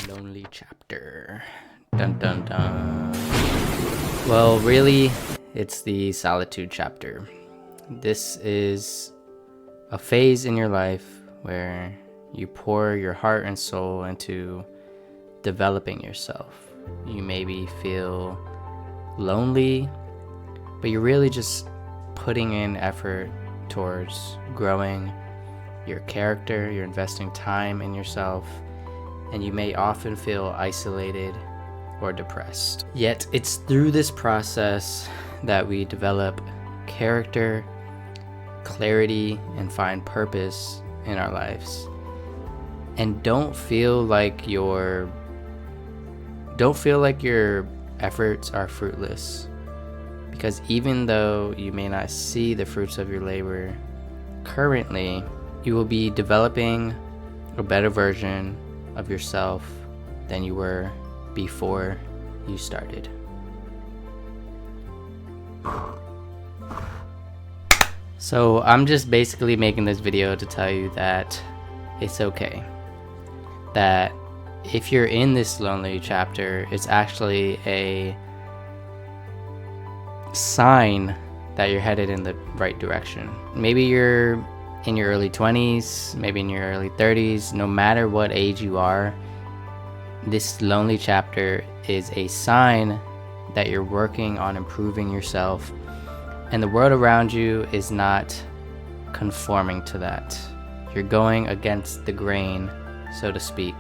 Lonely chapter. Dun dun dun. Well, really, it's the solitude chapter. This is a phase in your life where you pour your heart and soul into developing yourself. You maybe feel lonely, but you're really just putting in effort towards growing your character. You're investing time in yourself, and you may often feel isolated or depressed. Yet it's through this process that we develop character, clarity, and find purpose in our lives. And don't feel like your efforts are fruitless, because even though you may not see the fruits of your labor currently, you will be developing a better version of yourself than you were before you started. So I'm just basically making this video to tell you that it's okay. That if you're in this lonely chapter, it's actually a sign that you're headed in the right direction. Maybe you're in your early 20s, maybe in your early 30s, no matter what age you are, this lonely chapter is a sign that you're working on improving yourself, and the world around you is not conforming to that. You're going against the grain, so to speak.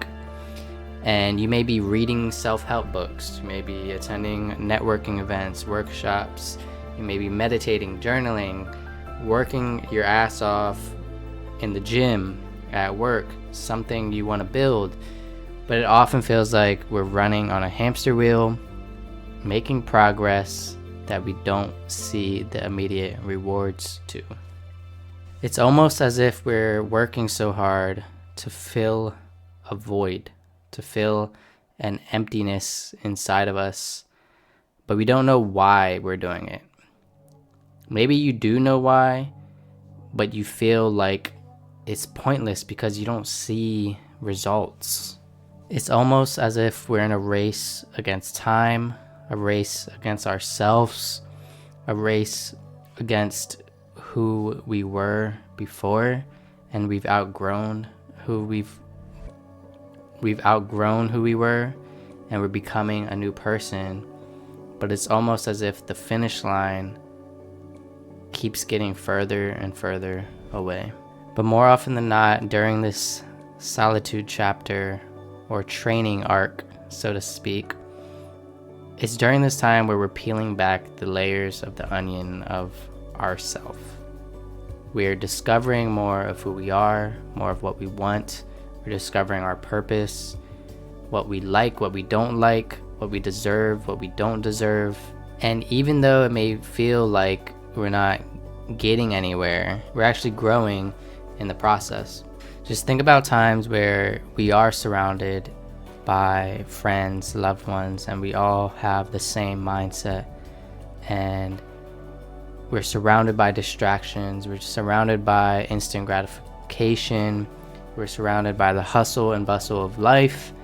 And you may be reading self-help books, you may be attending networking events, workshops, you may be meditating, journaling, working your ass off in the gym, at work, something you want to build, but it often feels like we're running on a hamster wheel, making progress that we don't see the immediate rewards to. It's almost as if we're working so hard to fill a void, to fill an emptiness inside of us, but we don't know why we're doing it. Maybe you do know why, but you feel like it's pointless because you don't see results. It's almost as if we're in a race against time, a race against ourselves, a race against who we were before, and we've outgrown who we were, and we're becoming a new person. But it's almost as if the finish line keeps getting further and further away. But more often than not, during this solitude chapter or training arc, so to speak, it's during this time where we're peeling back the layers of the onion of ourself. We're discovering more of who we are, more of what we want. We're discovering our purpose, what we like, what we don't like, what we deserve, what we don't deserve. And even though it may feel like we're not getting anywhere, we're actually growing in the process. Just think about times where we are surrounded by friends, loved ones, and we all have the same mindset, and we're surrounded by distractions, we're surrounded by instant gratification, we're surrounded by the hustle and bustle of life.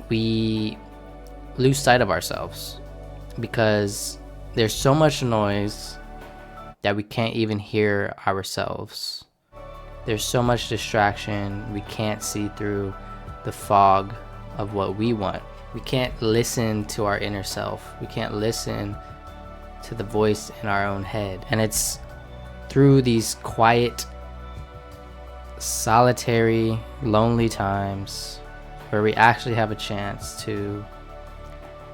We lose sight of ourselves because there's so much noise that we can't even hear ourselves. There's so much distraction, we can't see through the fog of what we want. We can't listen to our inner self. We can't listen to the voice in our own head. And it's through these quiet, solitary, lonely times where we actually have a chance to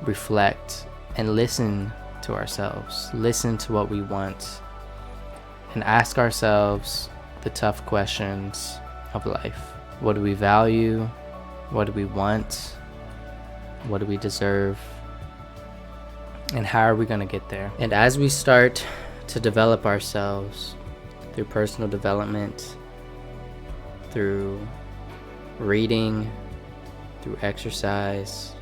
reflect and listen to ourselves, listen to what we want, and ask ourselves the tough questions of life. What do we value? What do we want? What do we deserve? And how are we going to get there? And as we start to develop ourselves through personal development, through reading, through exercise,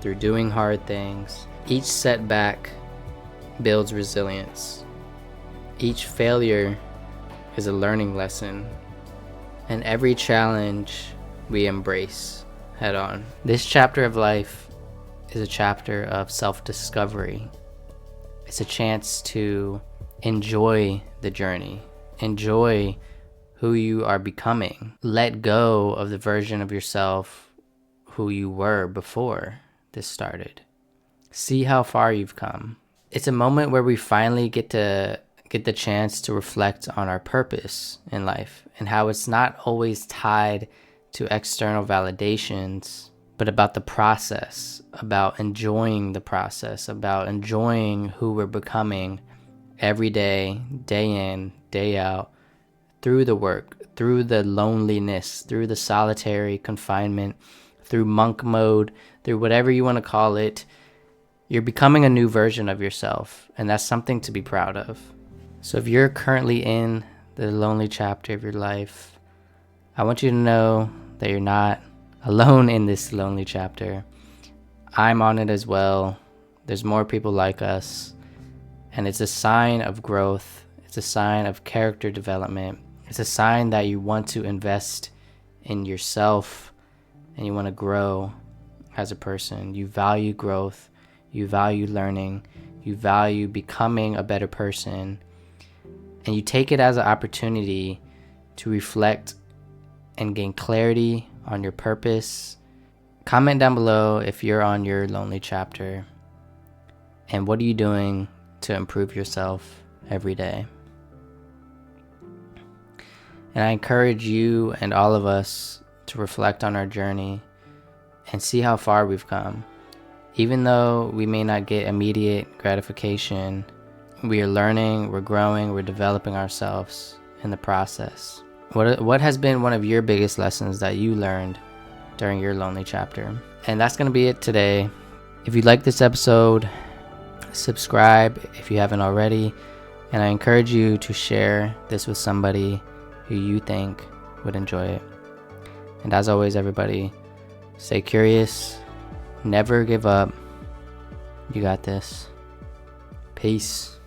through doing hard things, each setback builds resilience. Each failure is a learning lesson, and every challenge we embrace head on. This chapter of life is a chapter of self-discovery. It's a chance to enjoy the journey, enjoy who you are becoming, let go of the version of yourself who you were before this started. See how far you've come. It's a moment where we finally get the chance to reflect on our purpose in life and how it's not always tied to external validations, but about the process, about enjoying the process, about enjoying who we're becoming every day, day in, day out, through the work, through the loneliness, through the solitary confinement, through monk mode, through whatever you want to call it. You're becoming a new version of yourself, and that's something to be proud of. So if you're currently in the lonely chapter of your life, I want you to know that you're not alone in this lonely chapter. I'm on it as well. There's more people like us, and it's a sign of growth. It's a sign of character development. It's a sign that you want to invest in yourself and you want to grow as a person. You value growth. You value learning. You value becoming a better person. And you take it as an opportunity to reflect and gain clarity on your purpose. Comment down below if you're on your lonely chapter. And what are you doing to improve yourself every day? And I encourage you and all of us to reflect on our journey and see how far we've come. Even though we may not get immediate gratification, we are learning, we're growing, we're developing ourselves in the process. What has been one of your biggest lessons that you learned during your lonely chapter? And that's going to be it today. If you like this episode, subscribe if you haven't already. And I encourage you to share this with somebody who you think would enjoy it. And as always, everybody, stay curious. Never give up. You got this. Peace.